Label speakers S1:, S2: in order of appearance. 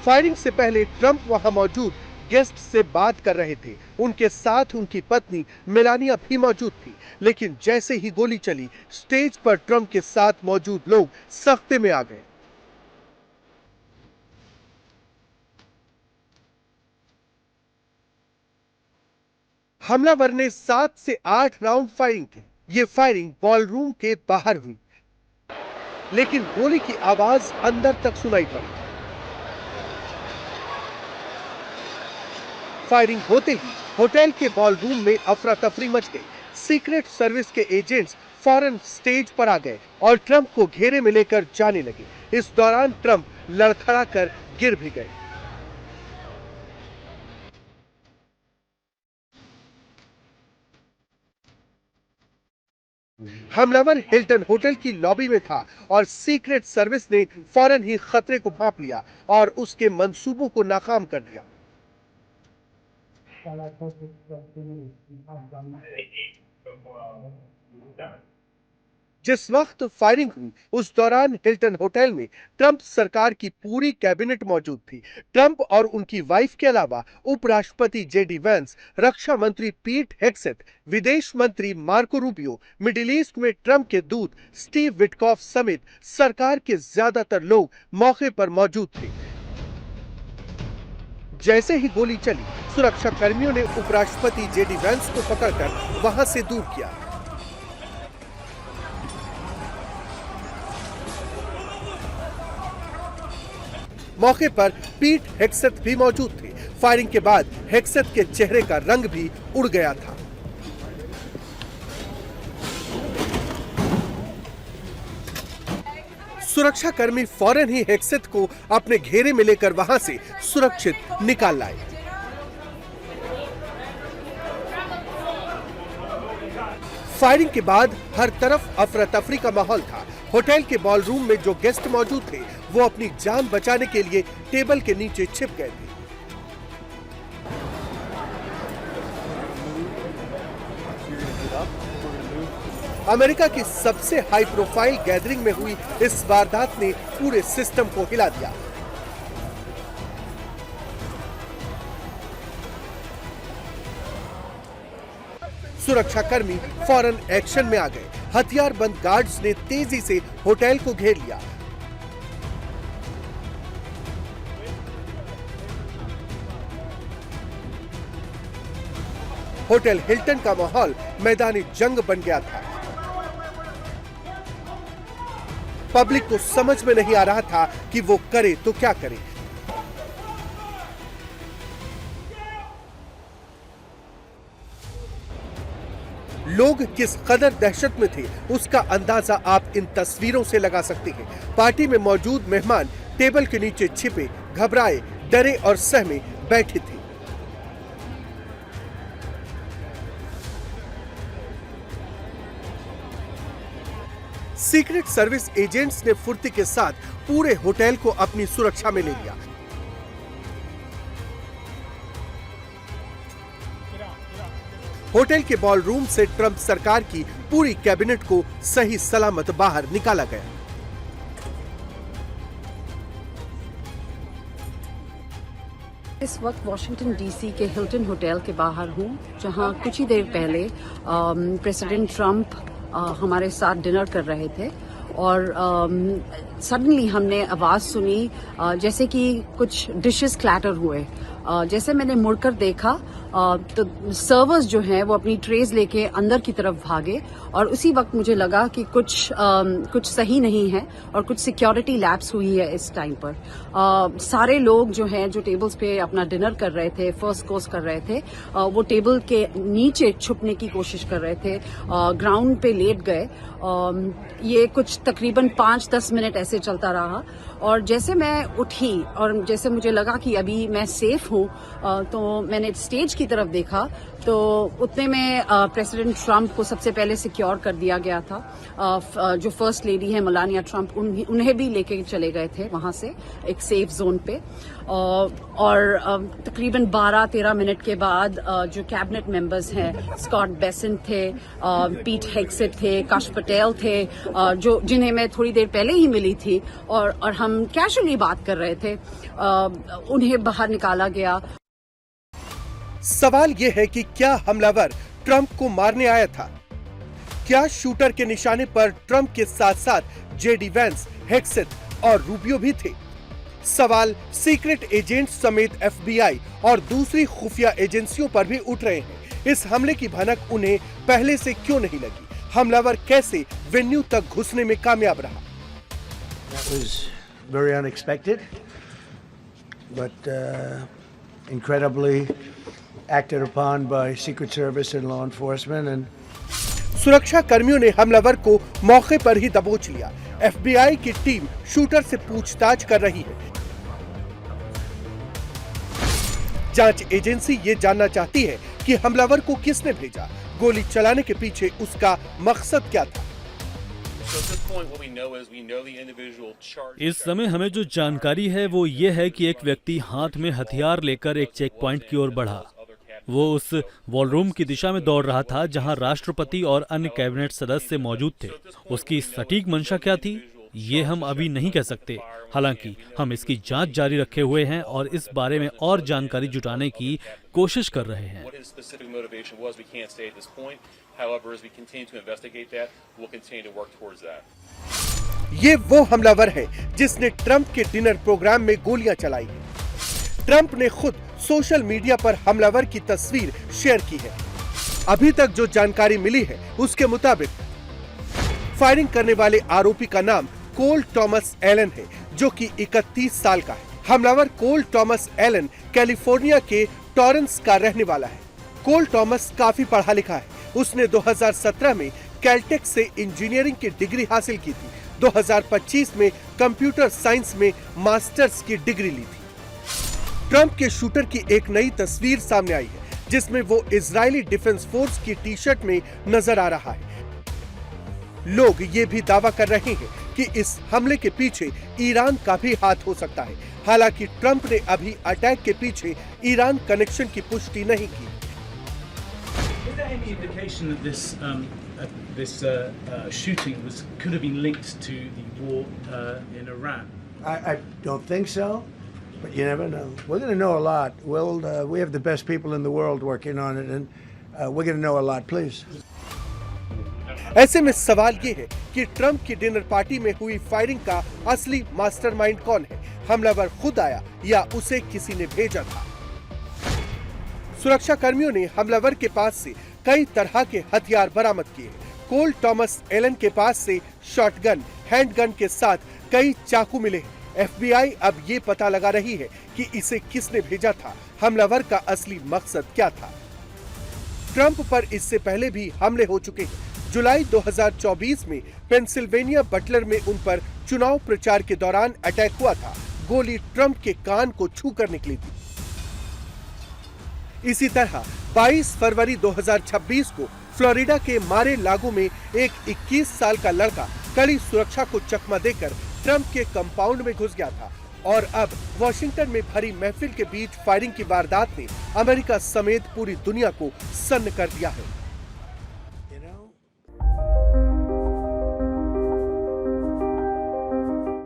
S1: Firing से पहले Trump वहां मौजूद गेस्ट से बात कर रहे थे। उनके साथ उनकी पत्नी मेलानिया भी मौजूद थी। लेकिन जैसे ही गोली चली, स्टेज पर ट्रंप के साथ मौजूद लोग सख्ते में आ गए। हमलावर ने 7 से 8 राउंड फायरिंग की। ये फायरिंग बॉलरूम के बाहर हुई, लेकिन गोली की आवाज अंदर तक सुनाई पड़ी। फायरिंग होते ही होटल के बॉलरूम में अफरा तफरी मच गई। सीक्रेट सर्विस के एजेंट्स फौरन स्टेज पर आ गए और ट्रंप को घेरे में लेकर जाने लगे। इस दौरान ट्रंप लड़खड़ा कर गिर भी गए। हमलावर हिल्टन होटल की लॉबी में था और सीक्रेट सर्विस ने फौरन ही खतरे को भांप लिया और उसके मंसूबों को नाकाम कर दिया। जिस वक्त फायरिंग हुई, उस दौरान हिल्टन होटल में ट्रंप सरकार की पूरी कैबिनेट मौजूद थी। ट्रंप और उनकी वाइफ के अलावा उपराष्ट्रपति जेडी वेंस, रक्षा मंत्री पीट हेग्सेथ, विदेश मंत्री मार्को रूबियो, मिडिल ईस्ट में ट्रंप के दूत स्टीव विटकॉफ समेत सरकार के ज्यादातर लोग मौके पर मौजूद थे। जैसे ही गोली चली, सुरक्षा कर्मियों ने उपराष्ट्रपति जेडी वेंस को पकड़कर वहां से दूर किया। मौके पर पीट हेग्सेथ भी मौजूद थे। फायरिंग के बाद हेग्सेथ के चेहरे का रंग भी उड़ गया था। सुरक्षा कर्मी फौरन ही हेग्सेथ को अपने घेरे में लेकर वहां से सुरक्षित निकाल लाए। फायरिंग के बाद हर तरफ अफरा तफरी का माहौल था। होटल के बॉलरूम में जो गेस्ट मौजूद थे, वो अपनी जान बचाने के लिए टेबल के नीचे छिप गए थे। अमेरिका की सबसे हाई प्रोफाइल गैदरिंग में हुई इस वारदात ने पूरे सिस्टम को हिला दिया। सुरक्षाकर्मी फौरन एक्शन में आ गए। हथियारबंद गार्ड्स ने तेजी से होटल को घेर लिया। होटल हिल्टन का माहौल मैदानी जंग बन गया था। पब्लिक को समझ में नहीं आ रहा था कि वो करे तो क्या करे। लोग किस कदर दहशत में थे, उसका अंदाजा आप इन तस्वीरों से लगा सकते हैं। पार्टी में मौजूद मेहमान टेबल के नीचे छिपे, घबराए, डरे और सहमे बैठे थे। सीक्रेट सर्विस एजेंट्स ने फुर्ती के साथ पूरे होटल को अपनी सुरक्षा में ले लिया। होटल के बॉलरूम से ट्रंप सरकार की पूरी कैबिनेट को सही सलामत बाहर निकाला गया।
S2: इस वक्त वॉशिंगटन डीसी के हिल्टन होटल के बाहर हूं, जहां कुछ ही देर पहले प्रेसिडेंट ट्रंप हमारे साथ डिनर कर रहे थे और सडनली हमने आवाज सुनी जैसे कि कुछ डिशेस क्लैटर हुए। जैसे मैंने मुड़कर देखा तो सर्वर्स जो हैं वो अपनी ट्रेज लेके अंदर की तरफ भागे और उसी वक्त मुझे लगा कि कुछ सही नहीं है और कुछ सिक्योरिटी लैप्स हुई है इस टाइम पर। सारे लोग जो हैं जो टेबल्स पे अपना डिनर कर रहे थे, फर्स्ट कोर्स कर रहे थे, वो टेबल के नीचे छुपने की कोशिश कर रहे थे, ग्राउंड पे लेट गए। ये कुछ तकरीबन 5-10 मिनट ऐसे चलता रहा और जैसे मैं उठी और जैसे मुझे लगा कि अभी मैं सेफ हूं, हूँ तो मैंने स्टेज की तरफ देखा तो उतने में प्रेसिडेंट ट्रंप को सबसे पहले सिक्योर कर दिया गया था। जो फर्स्ट लेडी है मेलानिया ट्रंप उन्हें भी लेके चले गए थे वहां से एक सेफ जोन पे। और तकरीबन 12-13 मिनट के बाद जो कैबिनेट मेंबर्स हैं स्कॉट बेसेंट थे, पीट हेग्सेट थे, काश पटेल थे, जो जिन्हें मैं थोड़ी देर पहले ही मिली थी और हम कैजुअली बात कर रहे थे, उन्हें बाहर निकाला गया।
S1: सवाल यह है कि क्या हमलावर ट्रंप को मारने आया था? क्या शूटर के निशाने पर ट्रंप के साथ साथ जेडी वेंस, हेग्सेट और रूबियो भी थे? सवाल सीक्रेट एजेंट समेत एफबीआई और दूसरी खुफिया एजेंसियों पर भी उठ रहे हैं। इस हमले की भनक उन्हें पहले से क्यों नहीं लगी? हमलावर कैसे वेन्यू तक घुसने में कामयाब रहा?
S3: That was very unexpected, but incredibly acted upon by Secret Service and law enforcement and
S1: सुरक्षा कर्मियों ने हमलावर को मौके पर ही दबोच लिया। एफबीआई की टीम शूटर से पूछताछ कर रही है। जांच एजेंसी ये जानना चाहती है कि हमलावर को किसने भेजा, गोली चलाने के पीछे उसका मकसद क्या था।
S4: इस समय हमें जो जानकारी है वो ये है कि एक व्यक्ति हाथ में हथियार लेकर एक चेक पॉइंट की ओर बढ़ा। वो उस वॉलरूम की दिशा में दौड़ रहा था जहां राष्ट्रपति और अन्य कैबिनेट सदस्य मौजूद थे। उसकी सटीक मंशा क्या थी ये हम अभी नहीं कह सकते। हालांकि हम इसकी जांच जारी रखे हुए हैं और इस बारे में और जानकारी जुटाने की कोशिश कर रहे हैं।
S1: ये वो हमलावर है जिसने ट्रंप के डिनर प्रोग्राम में गोलियां चलाई हैं। ट्रंप ने खुद सोशल मीडिया पर हमलावर की तस्वीर शेयर की है। अभी तक जो जानकारी मिली है उसके मुताबिक फायरिंग करने वाले आरोपी का नाम कोल थॉमस एलन है, जो कि 31 साल का है। हमलावर कोल थॉमस एलन कैलिफोर्निया के टॉरेंस का रहने वाला है। कोल थॉमस काफी पढ़ा लिखा है। उसने 2017 में कैलटेक से इंजीनियरिंग की डिग्री हासिल की थी। 2025 में कंप्यूटर साइंस में मास्टर्स की डिग्री ली थी। ट्रंप के शूटर की एक नई तस्वीर सामने आई है जिसमें वो इजरायली डिफेंस फोर्स की टी शर्ट में नजर आ रहा है। लोग ये भी दावा कर रहे हैं कि इस हमले के पीछे ईरान का भी हाथ हो सकता है। हालांकि ट्रंप ने अभी अटैक के पीछे ईरान कनेक्शन की पुष्टि नहीं की।
S5: Is there any indication that this shooting could have been linked to the war in Iran?
S3: I don't think so, but you never know. We're going to know a lot. We have the best people in the world working on it, and we're going to know a lot. Please.
S1: ऐसे में सवाल ये है कि Trump की dinner party में हुई firing का असली मास्टरमाइंड कौन है? हमलावर खुद आया या उसे किसी ने भेजा था? सुरक्षा कर्मियों ने हमलावर के पास से कई तरह के हथियार बरामद किए। कोल थॉमस एलन के पास से शॉटगन, हैंडगन के साथ कई चाकू मिले हैं। एफबीआई अब ये पता लगा रही है कि इसे किसने भेजा था, हमलावर का असली मकसद क्या था। ट्रंप पर इससे पहले भी हमले हो चुके हैं। जुलाई 2024 में पेंसिल्वेनिया बटलर में उन पर चुनाव प्रचार के दौरान अटैक हुआ था। गोली ट्रंप के कान को छूकर निकली थी। इसी तरह 22 फरवरी 2026 को फ्लोरिडा के मारे लागो में एक 21 साल का लड़का कड़ी सुरक्षा को चकमा देकर ट्रंप के कंपाउंड में घुस गया था। और अब वॉशिंगटन में भरी महफिल के बीच फायरिंग की वारदात ने अमेरिका समेत पूरी दुनिया को सन्न कर दिया है।